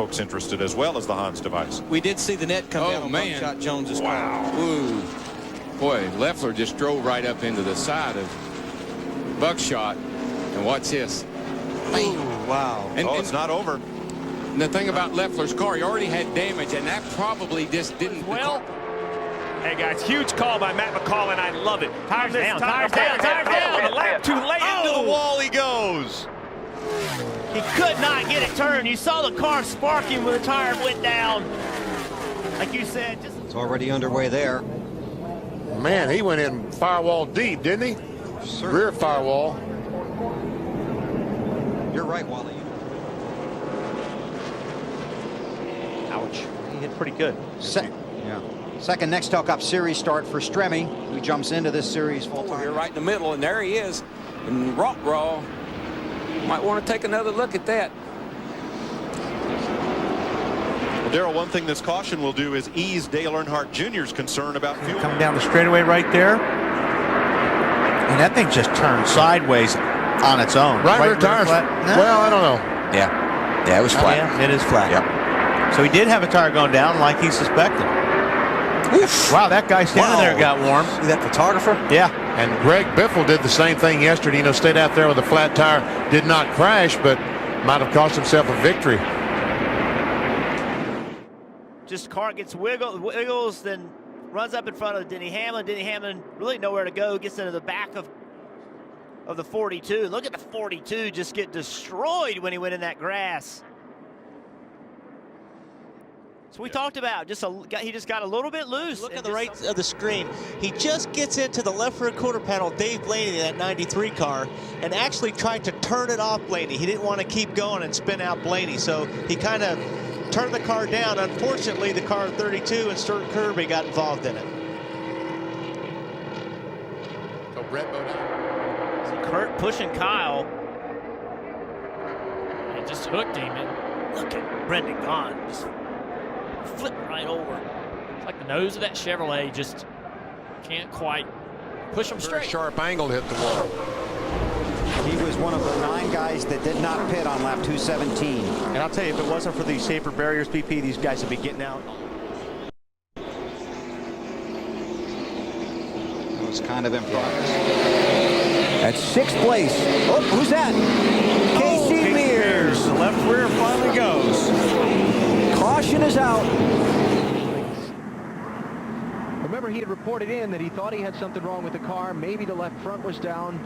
folks interested as well as the Hans device. We did see the net come down on Buckshot Jones's car. Ooh. Boy, Leffler just drove right up into the side of Buckshot. And watch this. Ooh, wow. And it's not over. And the thing about Leffler's car, he already had damage, and that probably just didn't. Well, hey guys, huge call by Matt McCall, and I love it. Tires down, tires down. The lap too late. Into the wall he goes. He could not get it turned. You saw the car sparking when the tire went down. Like you said, it's already underway there. Man, he went in firewall deep, didn't he? Certainly. Rear firewall. You're right, Wally. ouch. He hit pretty good. Second Nextel Cup Series start for Stremme, who jumps into this series full time. Here right in the middle, and there he is. And Rockbraw might want to take another look at that. Well, Darrell, one thing this caution will do is ease Dale Earnhardt Jr.'s concern about fuel. Coming down the straightaway right there. And that thing just turned sideways on its own. Right rear tires. No. Well, I don't know. Yeah, it was flat. Yeah, it is flat. Yep. So he did have a tire going down like he suspected. Oof. Wow, that guy standing there got warm. See that photographer? Yeah. And Greg Biffle did the same thing yesterday. You know, stayed out there with a flat tire, did not crash, but might have cost himself a victory. Just car gets wiggles, then runs up in front of Denny Hamlin. Denny Hamlin really nowhere to go. Gets into the back of the 42. Look at the 42 just get destroyed when he went in that grass. So we talked about he just got a little bit loose. Look on the right of the screen. He just gets into the left rear quarter panel, Dave Blaney, that 93 car, and actually tried to turn it off Blaney. He didn't want to keep going and spin out Blaney, so he kind of turned the car down. Unfortunately, the car 32 and Stuart Kirby got involved in it. So Brett Bodine. Kurt pushing Kyle. He just hooked him. And look at Brendan Gaughan just flipping right over. It's like the nose of that Chevrolet just can't quite push him straight. Sharp angle hit the wall. He was one of the 9 guys that did not pit on lap 217. And I'll tell you, if it wasn't for these safer barriers, PP, these guys would be getting out. It was kind of in progress. At 6th place. Oh, who's that? Casey Mears. The left rear finally goes. Caution is out. Remember, he had reported in that he thought he had something wrong with the car. Maybe the left front was down.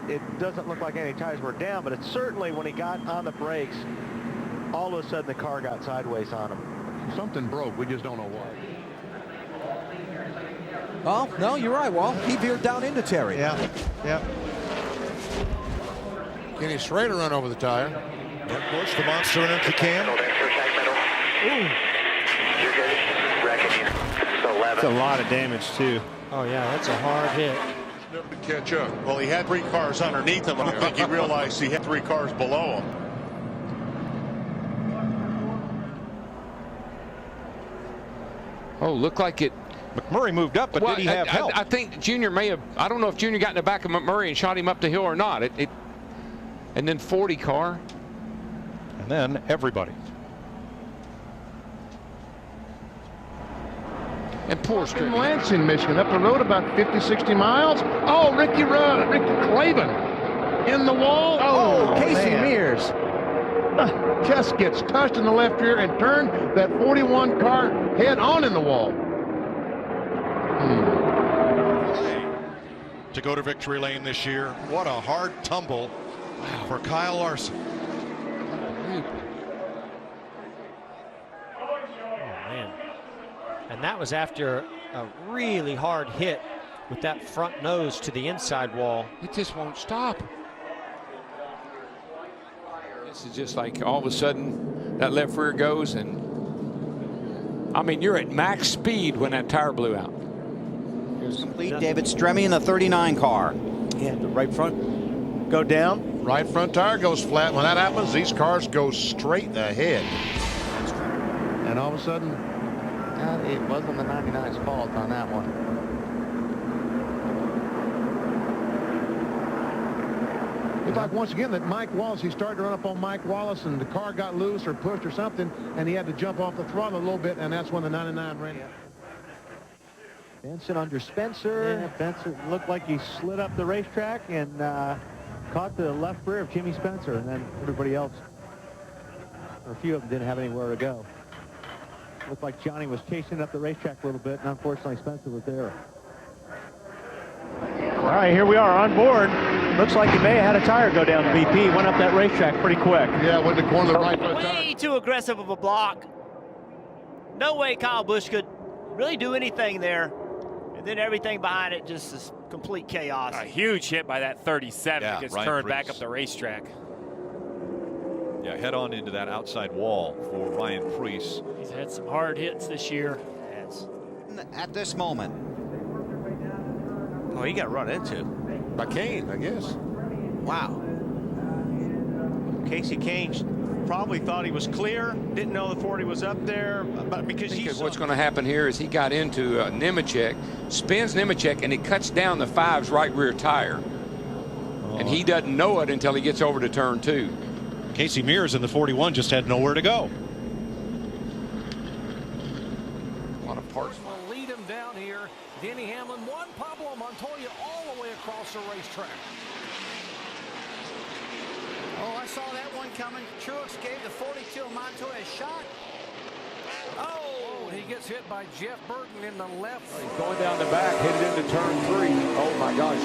It doesn't look like any tires were down, but it certainly, when he got on the brakes, all of a sudden the car got sideways on him. Something broke. We just don't know what. Oh, no, you're right, Walt. He veered down into Terry. Yeah. Kenny Schrader run over the tire. Of course, the monster and empty cam. That's a lot of damage, too. Oh, yeah, that's a hard hit. Never to catch up. Well, he had 3 cars underneath him. I don't think he realized he had 3 cars below him. Oh, looked like it. McMurray moved up, but Well, did he have help? I think Junior may have. I don't know if Junior got in the back of McMurray and shot him up the hill or not. And then 40 car. And then everybody. And poor In Strickland. Lansing, Michigan, up the road about 50, 60 miles. Oh, Ricky Clavin in the wall. Oh, Casey Mears. Just gets touched in the left rear and turned that 41 car head on in the wall. To go to victory lane this year. What a hard tumble for Kyle Larson. Oh, man. And that was after a really hard hit with that front nose to the inside wall. It just won't stop. This is just like all of a sudden that left rear goes, and I mean, you're at max speed when that tire blew out. Complete David Stremme in the 39 car. Yeah, the right front go down. Right front tire goes flat. When that happens, these cars go straight ahead. And all of a sudden, it wasn't the 99's fault on that one. Looked like once again that Mike Wallace, he started to run up on Mike Wallace, and the car got loose or pushed or something, and he had to jump off the throttle a little bit, and that's when the 99 ran out. Benson under Spencer. Yeah, Benson looked like he slid up the racetrack and caught the left rear of Jimmy Spencer, and then everybody else, or a few of them, didn't have anywhere to go. Looked like Johnny was chasing up the racetrack a little bit, and unfortunately Spencer was there. All right, here we are on board. Looks like he may have had a tire go down. The BP went up that racetrack pretty quick. Yeah, went to the corner of the right. Way too aggressive of a block. No way Kyle Busch could really do anything there. And then everything behind it just is complete chaos. A huge hit by that 37 that gets Ryan turned Preece. back up the racetrack. Yeah, head on into that outside wall for Ryan Preece. He's had some hard hits this year. At this moment. Oh, he got run into. By Kane, I guess. Wow. Casey Kane probably thought he was clear, didn't know the 40 was up there, but because what's going to happen here is he got into Nemechek, spins Nemechek, and it cuts down the 5's right rear tire. And he doesn't know it until he gets over to turn 2. Casey Mears in the 41 just had nowhere to go. A lot of parts. Will lead him down here. Denny Hamlin, Juan Pablo Montoya all the way across the racetrack. Oh, I saw that one coming. Truex gave the 42 of Montoya a shot. Oh, he gets hit by Jeff Burton in the left. He's going down the back, headed into turn 3. Oh my gosh,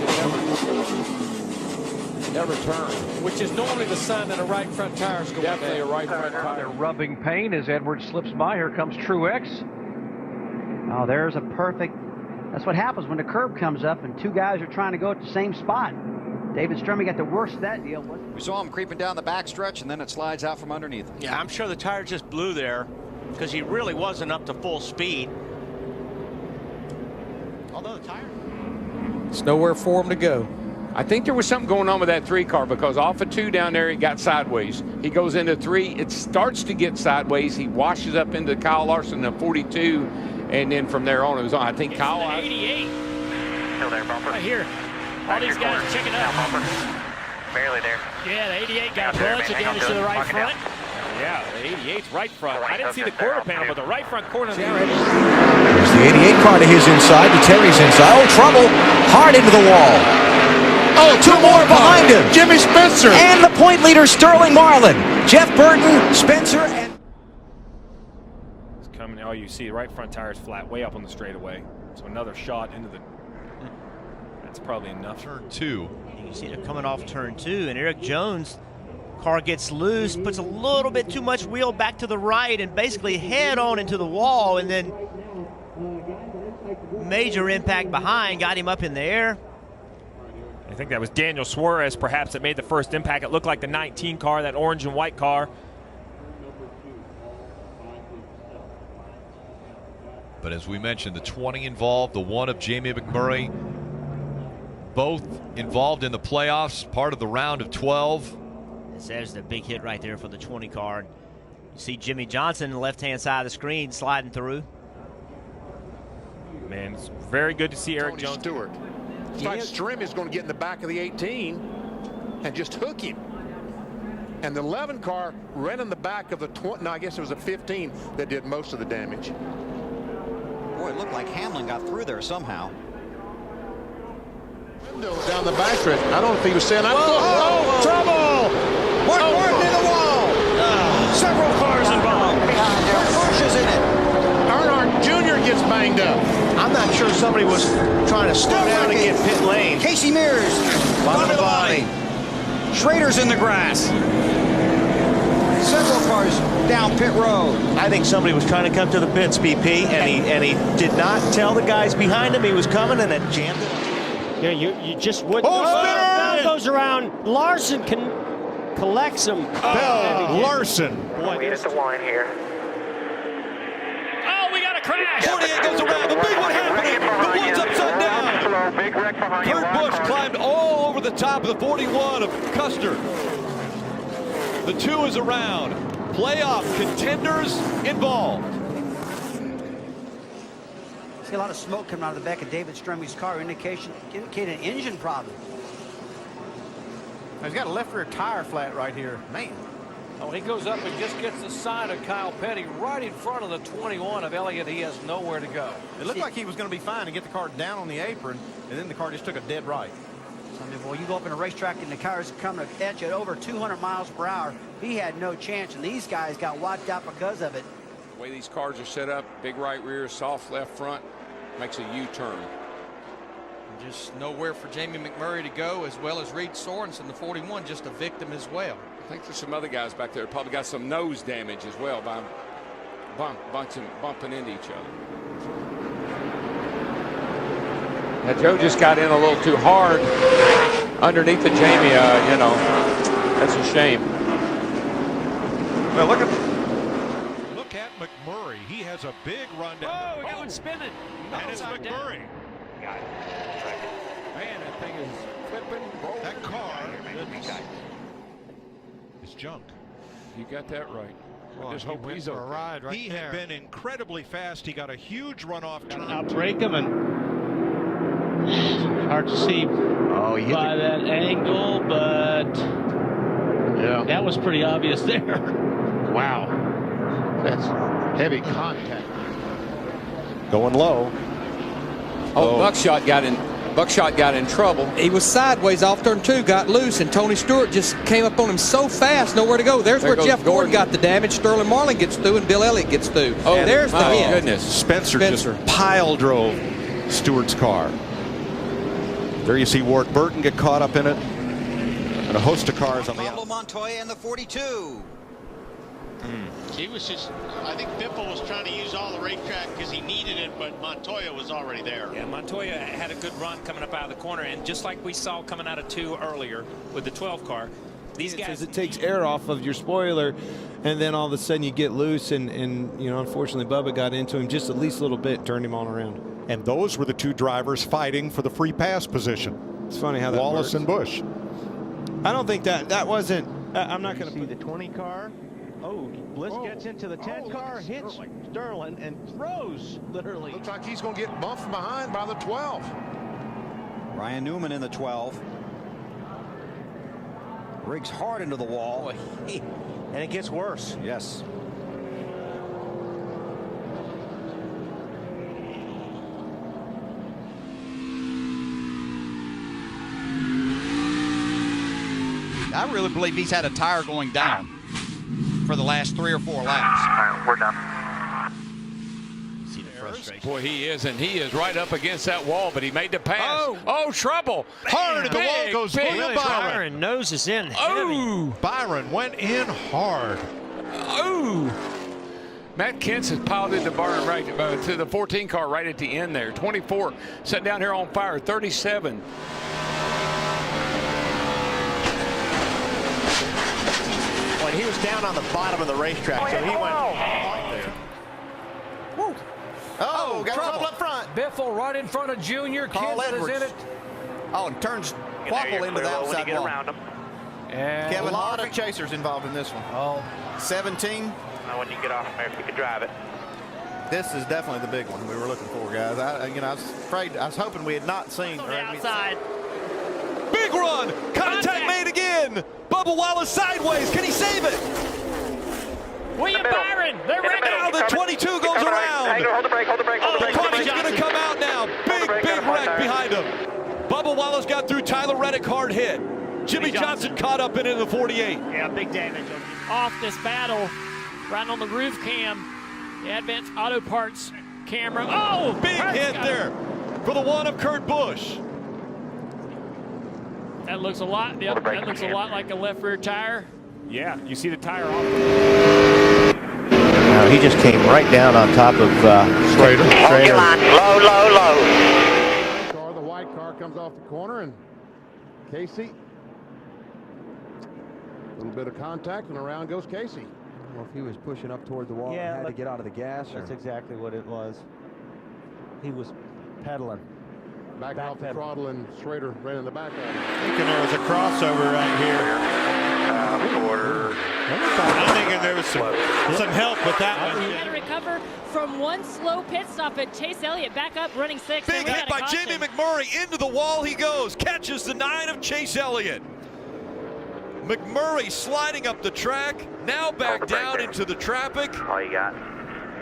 it never turned. Which is normally the sign that a right front tire is going down. Definitely a right front tire. They're rubbing paint as Edwards slips by. Here comes Truex. Oh, there's a perfect. That's what happens when the curb comes up and two guys are trying to go at the same spot. David Stremme got the worst of that deal. We saw him creeping down the backstretch, and then it slides out from underneath him. yeah, I'm sure the tire just blew there because he really wasn't up to full speed. Although the tire. It's nowhere for him to go. I think there was something going on with that 3 car because off of 2 down there, it got sideways. He goes into 3. It starts to get sideways. He washes up into Kyle Larson in 42. And then from there on, it was on. I think It's Kyle. the 88. Still there, bumper. Right here. All these guys are checking up. Bumper. Barely there. Yeah, the 88 got a Hang on, bunch of hang on damage to to the it. right Lock it front. Yeah, the 88's right front. I didn't see the quarter panel, but the right front corner. There's the 88 car to his inside, to Terry's inside. Oh, trouble. Hard into the wall. Oh, 2 more behind him. Jimmy Spencer. And the point leader, Sterling Marlin. Jeff Burton, Spencer, and... It's coming. Oh, you see the right front tire is flat, way up on the straightaway. So another shot into the... That's probably enough. Turn 2. You see they're coming off turn 2, and Eric Jones' car gets loose, puts a little bit too much wheel back to the right, and basically head on into the wall, and then major impact behind, got him up in the air. I think that was Daniel Suarez, perhaps, that made the first impact. It looked like the 19 car, that orange and white car. But as we mentioned, the 20 involved, the 1 of Jamie McMurray, both involved in the playoffs, part of the round of 12. There's the big hit right there for the 20 car. You see Jimmy Johnson on the left-hand side of the screen sliding through. Man, it's very good to see Eric Jones. Stewart. It's like Stremme is going to get in the back of the 18 and just hook him. And the 11 car ran in the back of the 20. No, I guess it was a 15 that did most of the damage. Boy, it looked like Hamlin got through there somehow. Down the backstretch. I don't know if he was saying, Trouble! Mark Martin in the wall! Several cars involved. Busch is in it. Earnhardt Jr. gets banged up. I'm not sure somebody was trying to slow down and get pit lane. Casey Mears, bottom of the line. Schrader's in the grass. Several cars down pit road. I think somebody was trying to come to the pits, BP, and he did not tell the guys behind him he was coming, and then jammed it. Yeah, you just wouldn't. Now goes around. Larson collects him. Larson. Boy, we hit the line here. Oh, we got a crash. 48 goes around. The big one happening. The one's upside down. Big wreck behind you. Kurt Busch climbed all over the top of the 41 of Custer. The 2 is around. Playoff contenders involved. See a lot of smoke coming out of the back of David Stremme's car, indicating an engine problem. He's got a left rear tire flat right here. Man. Oh, he goes up and just gets the side of Kyle Petty right in front of the 21 of Elliott. He has nowhere to go. It looked like he was going to be fine to get the car down on the apron, and then the car just took a dead right. I mean, well, you go up in a racetrack and the car's coming at you at over 200 miles per hour. He had no chance, and these guys got wiped out because of it. The way these cars are set up, big right rear, soft left front, makes a U-turn. Just nowhere for Jamie McMurray to go, as well as Reed Sorensen, the 41, just a victim as well. I think there's some other guys back there that probably got some nose damage as well by bumping into each other. Now Joe just got in a little too hard underneath the Jamie. You know, that's a shame. Well, look at McMurray. He has a big run down. Oh, we got one spinning. And it's McMurray. Got it. Man, that thing is flipping. That car is junk. You got that right. Well, I just hope he's for a okay. ride right He had been incredibly fast. He got a huge runoff turn. Outbreak him, and hard to see by that angle, but that was pretty obvious there. Wow. That's heavy contact. Going low. Oh, Buckshot got in trouble. He was sideways off turn 2, got loose, and Tony Stewart just came up on him so fast, nowhere to go. There's where Jeff Gordon got the damage. Sterling Marlin gets through, and Bill Elliott gets through. Oh, there's the hit. Goodness. Spencer just pile drove Stewart's car. There you see Ward Burton get caught up in it. And a host of cars on the Pablo Montoya and the 42. He was just, I think Biffle was trying to use all the racetrack because he needed it, but Montoya was already there. Yeah, Montoya had a good run coming up out of the corner, and just like we saw coming out of 2 earlier with the 12 car, these guys. It takes air off of your spoiler, and then all of a sudden you get loose, and you know, unfortunately Bubba got into him just at least a little bit, turned him on around. And those were the two drivers fighting for the free pass position. It's funny how that Wallace works. and Busch. I don't think that wasn't. I'm not going to see the 20 car. Oh, Bliss gets into the 10 car, hits Sterling, and throws, literally. Looks like he's going to get bumped from behind by the 12. Ryan Newman in the 12. Rigs hard into the wall. And it gets worse. Yes. I really believe he's had a tire going down for the last 3 or 4 laps. All right, we're done. See the frustration. Boy, he is, and he is right up against that wall, but he made the pass. Oh, trouble. Hard, and the wall goes William Byron. Byron noses in. Oh, Byron went in hard. Oh. Matt Kent's has piled into Byron right to the 14 car right at the end there. 24 sitting down here on fire. 37. Well, he was down on the bottom of the racetrack, so he went right there. Woo. Oh, got trouble trouble up front. Biffle right in front of Junior. Carl Kinsler is in Edwards. it. Oh, and turns Quapple into the outside wall. And Kevin, a lot of chasers involved in this one. Oh, 17. Now when you get off there, if you can drive it. This is definitely the big one we were looking for, guys. I was hoping we had not seen. On the outside. Big run. Contact made again. Bubba Wallace sideways. Can he save it? William Byron, they're ready. Now the 22 goes around. Hold the brake, hold the brake, hold the brake. The 20's going to come out now. Big wreck behind him. Bubba Wallace got through. Tyler Reddick hard hit. Jimmy Johnson caught up in the 48. Yeah, big damage. Off this battle, right on the roof cam, the Advanced Auto Parts camera. Oh, Big hit there for the one of Kurt Busch. That looks a lot. Yep, that looks a lot like a left rear tire. Yeah, you see the tire off. He just came right down on top of Schrader. Hold your line. Low, low, low. Car, the white car comes off the corner, and Casey. A little bit of contact, and around goes Casey. Well, if he was pushing up toward the wall and had to get out of the gas. That's exactly what it was. He was pedaling. Back off the throttle, and Schrader ran in the back of him. Thinking there was a crossover right here. I'm thinking there was some help with that one. He had to recover from one slow pit stop, and Chase Elliott back up running 6th. Big hit by Jamie McMurray. Into the wall he goes. Catches the 9 of Chase Elliott. McMurray sliding up the track, now back down into the traffic. All you got.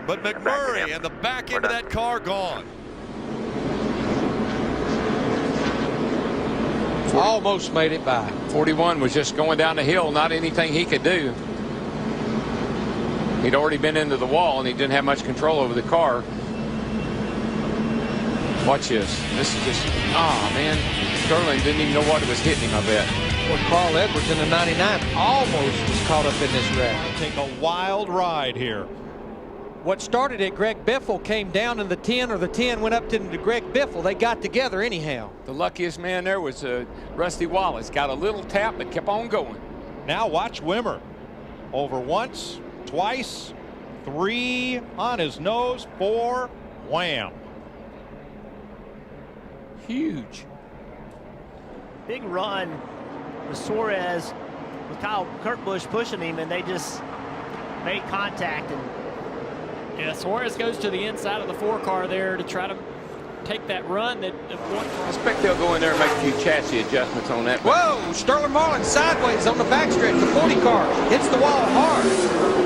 But McMurray and the back end of that car gone. Almost made it by. 41 was just going down the hill, not anything he could do. He'd already been into the wall, and he didn't have much control over the car. Watch this. This is just, man. Sterling didn't even know what it was hitting him, I bet. Well, Carl Edwards in the 99 almost was caught up in this wreck. Take a wild ride here. What started at Greg Biffle came down in the 10, or the 10 went up to Greg Biffle. They got together anyhow. The luckiest man there was Rusty Wallace. Got a little tap, but kept on going. Now watch Wimmer. Over once, twice, 3 on his nose, 4, wham. Huge. Big run with Suarez, with Kurt Busch pushing him, and they just made contact. And yeah, Suarez goes to the inside of the 4 car there to try to take that run. That I expect they'll go in there and make a few chassis adjustments on that. Whoa, Sterling Marlin sideways on the backstretch. The 40 car hits the wall hard.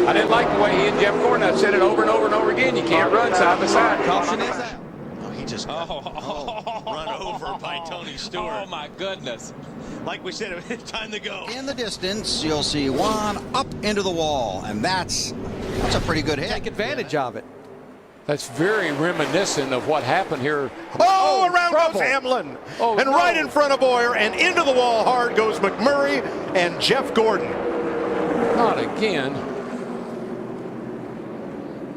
I didn't like the way he and Jeff Gordon, I've said it over and over and over again, you can't run side by side. Caution is out. Oh, he just got run over by Tony Stewart. Oh, my goodness. Like we said, it's time to go. In the distance, you'll see Juan up into the wall, and that's a pretty good hit. Take advantage of it. That's very reminiscent of what happened here. Around trouble. goes Hamlin. Oh, and no. right in front of Boyer, and into the wall hard goes McMurray and Jeff Gordon. Not again.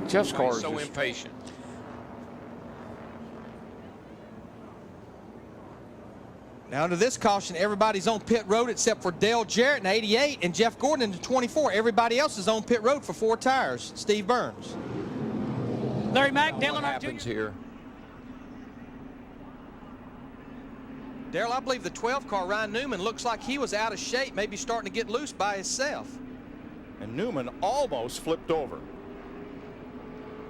Jeff's car is so just impatient. Now to this caution, everybody's on pit road except for Dale Jarrett in 88 and Jeff Gordon in the 24. Everybody else is on pit road for 4 tires. Steve Burns. Larry Mack, Dale what Earnhardt happens Jr. here. Daryl, I believe the 12 car, Ryan Newman, looks like he was out of shape, maybe starting to get loose by himself. And Newman almost flipped over.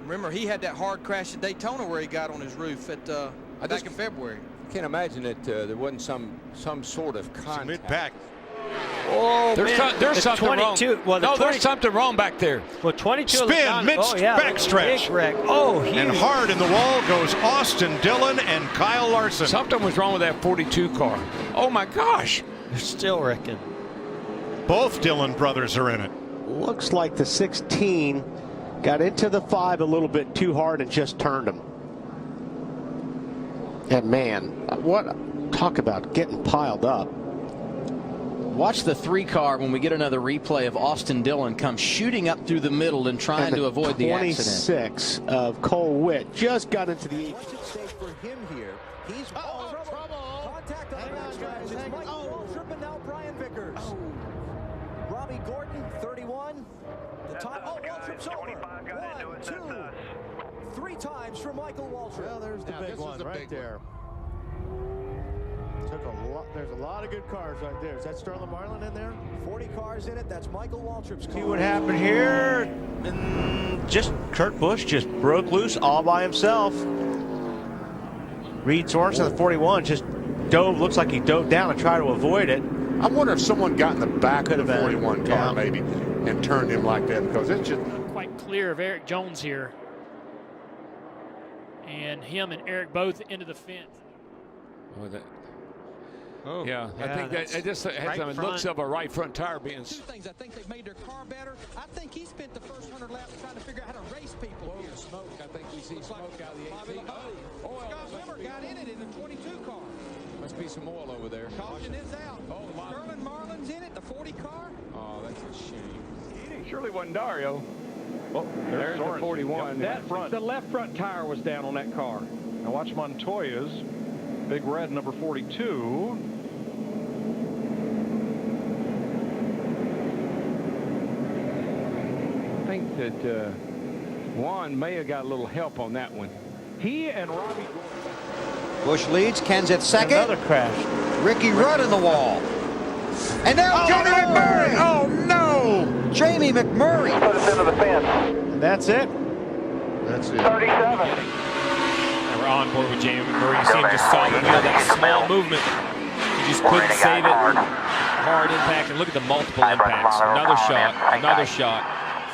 Remember, he had that hard crash at Daytona where he got on his roof at back in February. I can't imagine that there wasn't some sort of contact. Mid-pack. Oh, there's something wrong. Well, no, there's something wrong back there. Well, 22. Spin, backstretch. Big wreck. Oh, huge. And hard in the wall goes Austin Dillon and Kyle Larson. Something was wrong with that 42 car. Oh, my gosh. They're still wrecking. Both Dillon brothers are in it. Looks like the 16 got into the 5 a little bit too hard and just turned him. And man, what talk about getting piled up. Watch the 3 car when we get another replay of Austin Dillon come shooting up through the middle and trying to avoid the accident. 26 of Cole Witt just got into the. What's at stake for him here? He's trouble. Contact on the backstretch. It's Mike Waltrip and now Brian Vickers. Robbie Gordon, 31. The top. Waltrip's over. 1, 2, 3 times for Michael Waltrip. Well, there's the big one right there. Took a lot. There's a lot of good cars right there. Is that Sterling Marlin in there? 40 cars in it. That's Michael Waltrip's car. see what happened here. And just Kurt Busch just broke loose all by himself. Reed Sorensen, the 41, just dove. Looks like he dove down and tried to avoid it. I wonder if someone got in the back of the 41 car maybe and turned him like that, because it's just Quite clear of Eric Jones here. And him and Eric both into the fence. Yeah, I think that it just has some looks of a right front tire being. 2 things. I think they've made their car better. I think he spent the first 100 laps trying to figure out how to race people here. Smoke. I think we see smoke out of the 18. Scott Wimmer got in it in the 22 car. Must be some oil over there. Caution is out. Sterling Marlin's in it, the 40 car. Oh, that's a shame. It surely wasn't Dario. Oh, There's the 41. The left front tire was down on that car. Now watch Montoya's big red number 42. I think that Juan may have got a little help on that one. He and Robbie Busch leads. Ken's at second. Another crash. Ricky Rudd in the wall. And now Jamie McMurray. Oh, no. Jamie McMurray. Put us into the fence. And that's it. That's it. 37. And we're on board with Jamie McMurray. You see him just solid, that small movement. He just couldn't save it. hard impact, and look at the multiple impacts. Another shot.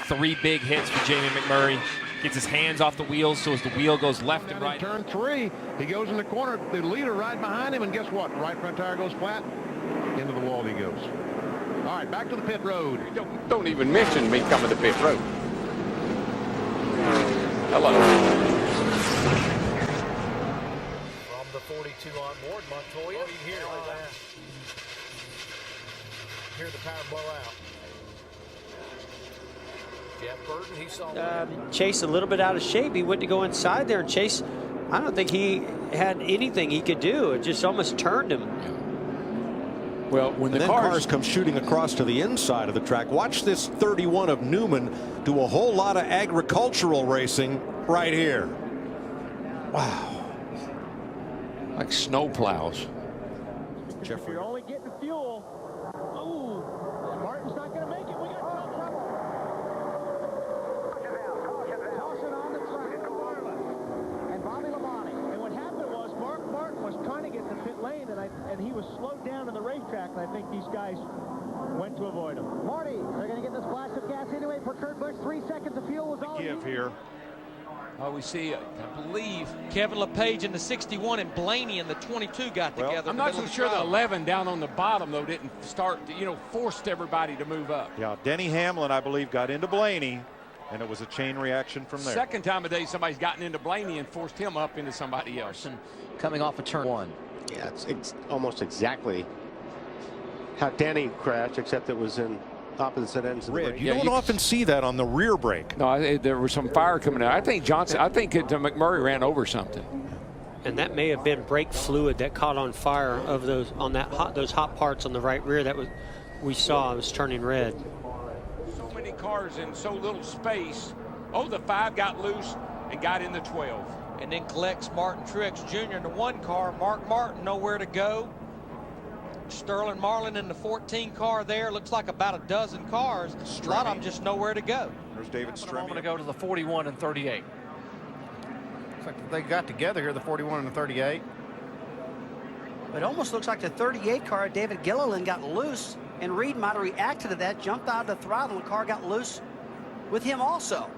3 big hits for Jamie McMurray. Gets his hands off the wheels, so as the wheel goes left and right. Turn 3, he goes in the corner, the leader right behind him, and guess what? Right front tire goes flat, into the wall he goes. All right, back to the pit road. Don't even mention me coming to pit road. Hello. From the 42 on board, Montoya. You hear the power blow out. Jeff Burton, he saw Chase a little bit out of shape. He went to go inside there, and Chase, I don't think he had anything he could do. It just almost turned him. Well, when the cars come shooting across to the inside of the track, watch this 31 of Newman do a whole lot of agricultural racing right here. Wow. Like snow plows. If you're only getting fuel, ooh, Martin's not going to make it. We got trouble. Caution on the track. And Bobby Labonte. And what happened was Mark Martin was trying to get to pit lane, and he was slowed down in the racetrack, and I think these guys went to avoid him. Marty, they're going to get the splash of gas anyway for Kurt Busch. 3 seconds of fuel was all Give here. Oh, we see, I believe, Kevin LePage in the 61 and Blaney in the 22 got together. I'm not so sure the 11 down on the bottom, though, didn't start, forced everybody to move up. Yeah, Denny Hamlin, I believe, got into Blaney, and it was a chain reaction from there. Second time of day, somebody's gotten into Blaney and forced him up into somebody else. And coming off of turn 1. Yeah, it's almost exactly how Denny crashed, except it was in opposite ends of the race. You don't often see that on the rear brake. No, there was some fire coming out. I think McMurray ran over something. And that may have been brake fluid that caught on fire of those hot parts on the right rear that we saw. It was turning red. So many cars in so little space. Oh, the 5 got loose and got in the 12. And then collects Martin Truex Jr. in the 1 car. Mark Martin nowhere to go. Sterling Marlin in the 14 car there. Looks like about a dozen cars. A lot of them just nowhere to go. There's David Stremme. I'm going to go to the 41 and 38. Looks like they got together here, the 41 and the 38. It almost looks like the 38 car, David Gilliland, got loose, and Reed might have reacted to that, jumped out of the throttle, and the car got loose with him also.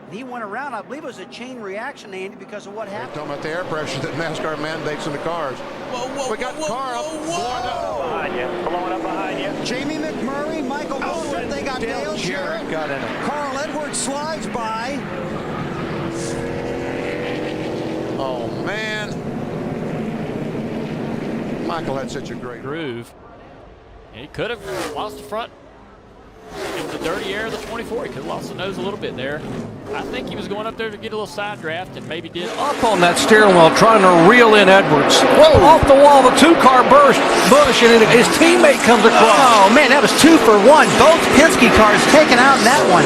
And he went around. I believe it was a chain reaction, Andy, because of what happened. Talking about the air pressure that NASCAR mandates in the cars. We got the car up, blowing up. Behind you, blowing up behind you. Jamie McMurray, Michael Waltrip, they got Dale Jarrett. Got in it. Carl Edwards slides by. Oh, man. Michael had such a great groove. He could have lost the front. It was the dirty air of the 24. He could have lost the nose a little bit there. I think he was going up there to get a little side draft and maybe did. Up on that steering wheel, trying to reel in Edwards. Whoa. Off the wall, the 2-car burst. Busch, and his teammate comes across. Oh, man, that was 2 for 1. Both Penske cars taken out in that one.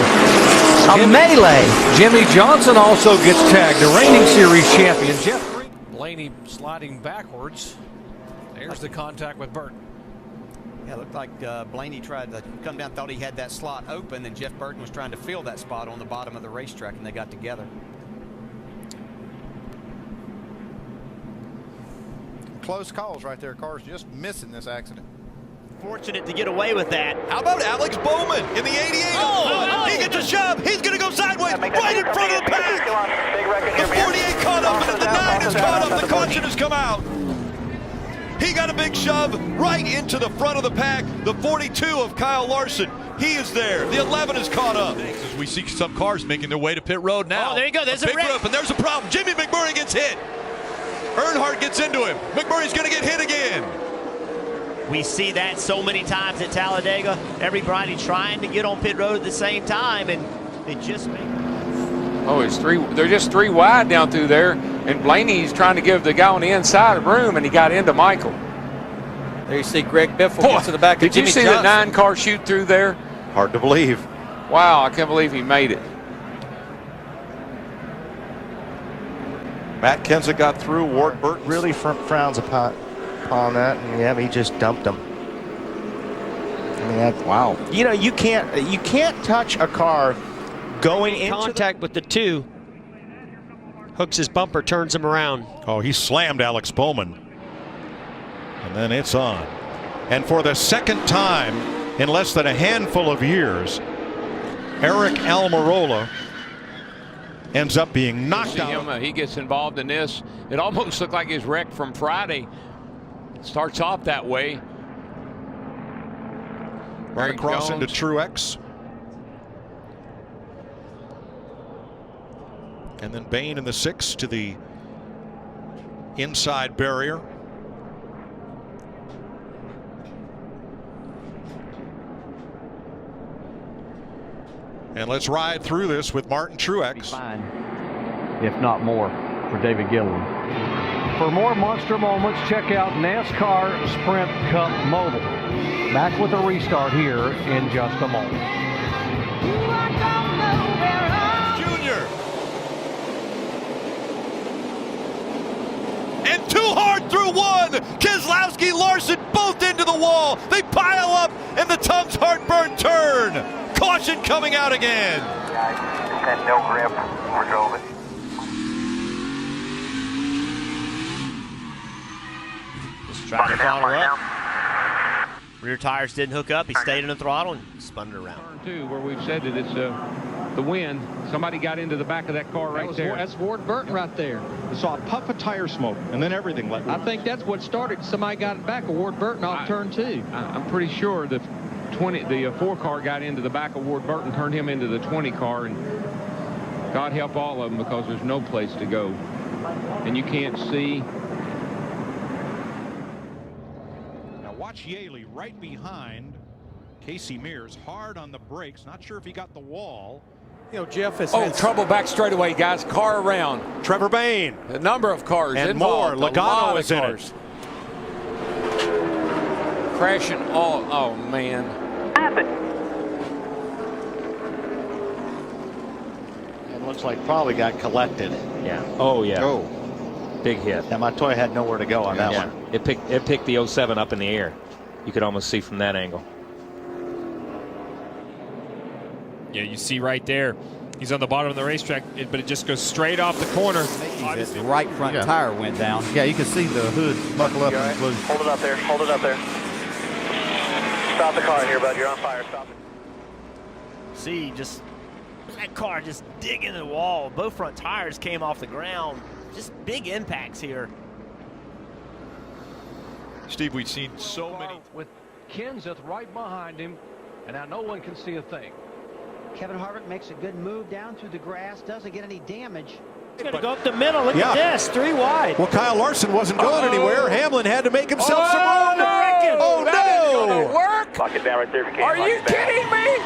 A melee. Jimmy Johnson also gets tagged, the reigning series champion. Jeff Blaney sliding backwards. There's the contact with Burton. Yeah, it looked like Blaney tried to come down, thought he had that slot open, and Jeff Burton was trying to fill that spot on the bottom of the racetrack, and they got together. Close calls right there. Cars just missing this accident. Fortunate to get away with that. How about Alex Bowman in the 88? He gets a shove. He's going to go sideways right in front of the pack. The 48 caught up, and the 9 is caught up. The caution has come out. He got a big shove right into the front of the pack. The 42 of Kyle Larson, he is there. The 11 is caught up. As we see some cars making their way to pit road now. Oh, there you go. There's a big rip, and there's a problem. Jimmy McMurray gets hit. Earnhardt gets into him. McMurray's going to get hit again. We see that so many times at Talladega. Everybody trying to get on pit road at the same time, and it just makes. Oh, it's 3. They're just 3 wide down through there, and Blaney's trying to give the guy on the inside room, and he got into Michael. There you see Greg Biffle gets to the back of Jimmy Did you see Johnson. the 9 car shoot through there? Hard to believe. Wow, I can't believe he made it. Matt Kenseth got through. Ward Burton Really frowns upon that, and yeah, he just dumped him. I mean, wow. You know, you can't touch a car going into contact with the 2. Hooks his bumper, turns him around. Oh, he slammed Alex Bowman. And then it's on. And for the second time in less than a handful of years, Eric Almirola ends up being knocked out. He gets involved in this. It almost looked like his wreck from Friday. Starts off that way. Right across into Truex. And then Bain in the 6 to the inside barrier. And let's ride through this with Martin Truex. Fine, if not more, for David Gilliland. For more monster moments, check out NASCAR Sprint Cup Mobile. Back with a restart here in just a moment. Junior. And too hard through one. Keselowski, Larson both into the wall. They pile up in the Tums heartburn turn. Caution coming out again. Had no grip. We drove it. Just trying to follow up. Rear tires didn't hook up. He stayed in the throttle and spun it around. Turn 2, where we've said that it's the wind. Somebody got into the back of that car right there. That's Ward Burton right there. I saw a puff of tire smoke, and then everything let loose. I think that's what started. Somebody got it back of Ward Burton off turn 2. I'm pretty sure the 4 car got into the back of Ward Burton, turned him into the 20 car, and God help all of them because there's no place to go. And you can't see. Now watch Yaley right behind Casey Mears, hard on the brakes. Not sure if he got the wall. You know, Jeff has had trouble back straightaway, guys. Car around. Trevor Bain. A number of cars and involved. more. Logano is in it. Crashing all. Oh, man. It looks like probably got collected. Yeah. Oh, yeah. Oh. Big hit. Yeah, Montoya had nowhere to go on that one. It picked the 07 up in the air. You could almost see from that angle. Yeah, you see right there. He's on the bottom of the racetrack, but it just goes straight off the corner. The right front tire went down. Yeah, you can see the hood buckle up and loose. Hold it up there. Hold it up there. Stop the car here, bud. You're on fire. Stop it. See, just that car just digging the wall. Both front tires came off the ground. Just big impacts here. Steve, we've seen so many. With Kenseth right behind him, and now no one can see a thing. Kevin Harvick makes a good move down through the grass, doesn't get any damage. He's going to go up the middle. Look at this, 3 wide. Well, Kyle Larson wasn't going anywhere. Hamlin had to make himself some room. Oh, no! That work? Lock it down right there if you can. Are you kidding me?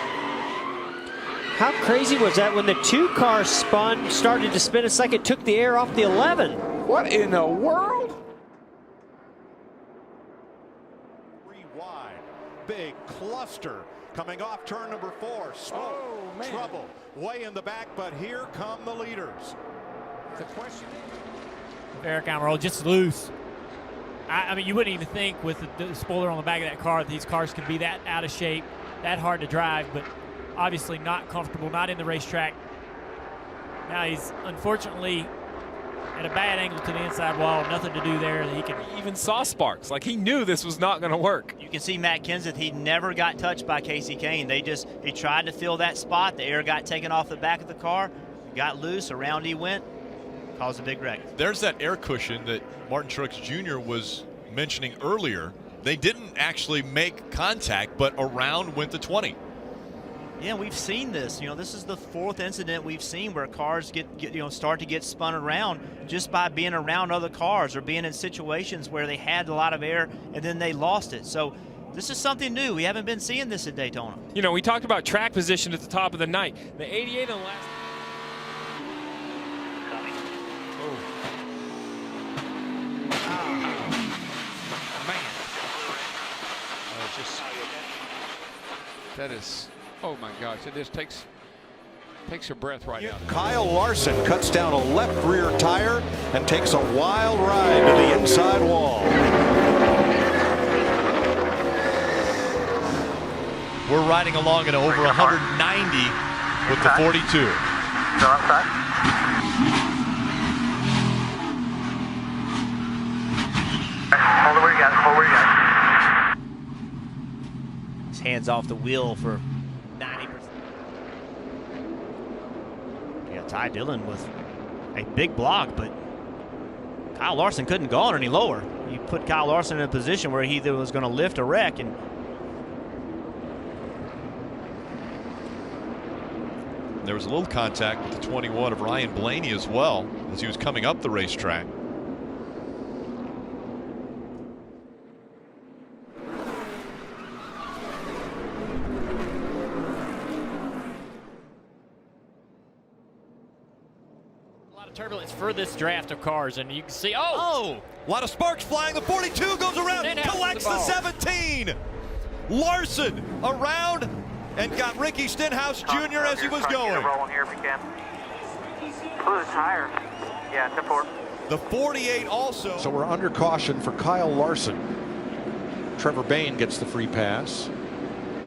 How crazy was that when the 2 cars started to spin? It's like it took the air off the 11. What in the world? 3 wide. Big cluster coming off turn number 4. Smoke, trouble, way in the back, but here come the leaders. The question Eric Almirola just loose. I mean, you wouldn't even think with the spoiler on the back of that car that these cars could be that out of shape, that hard to drive, but obviously not comfortable, not in the racetrack. Now he's unfortunately at a bad angle to the inside wall, nothing to do there. He even saw sparks. Like he knew this was not going to work. You can see Matt Kenseth, he never got touched by Casey Kane. He tried to fill that spot. The air got taken off the back of the car, got loose, around he went, caused a big wreck. There's that air cushion that Martin Truex Jr. was mentioning earlier. They didn't actually make contact, but around went the 20. Yeah, we've seen this. You know, this is the 4th incident we've seen where cars start to get spun around just by being around other cars or being in situations where they had a lot of air and then they lost it. So this is something new. We haven't been seeing this at Daytona. You know, we talked about track position at the top of the night. The 88 on the last. That is, oh my gosh, it just takes your breath right out. Kyle Larson cuts down a left rear tire and takes a wild ride to the inside wall. We're riding along at over 190 with the 42. Go outside. Hold it where you got it. Hold where you got it. hands off the wheel for 90%. Yeah, Ty Dillon with a big block, but Kyle Larson couldn't go on any lower. You put Kyle Larson in a position where he either was going to lift or wreck, and There was a little contact with the 21 of Ryan Blaney as well as he was coming up the racetrack. Turbulence for this draft of cars, and you can see, a lot of sparks flying. The 42 goes around, collects the 17. Larson around and got Ricky Stenhouse Jr. as he was going. Tire. Yeah, 10-4. The 48 also. So we're under caution for Kyle Larson. Trevor Bayne gets the free pass.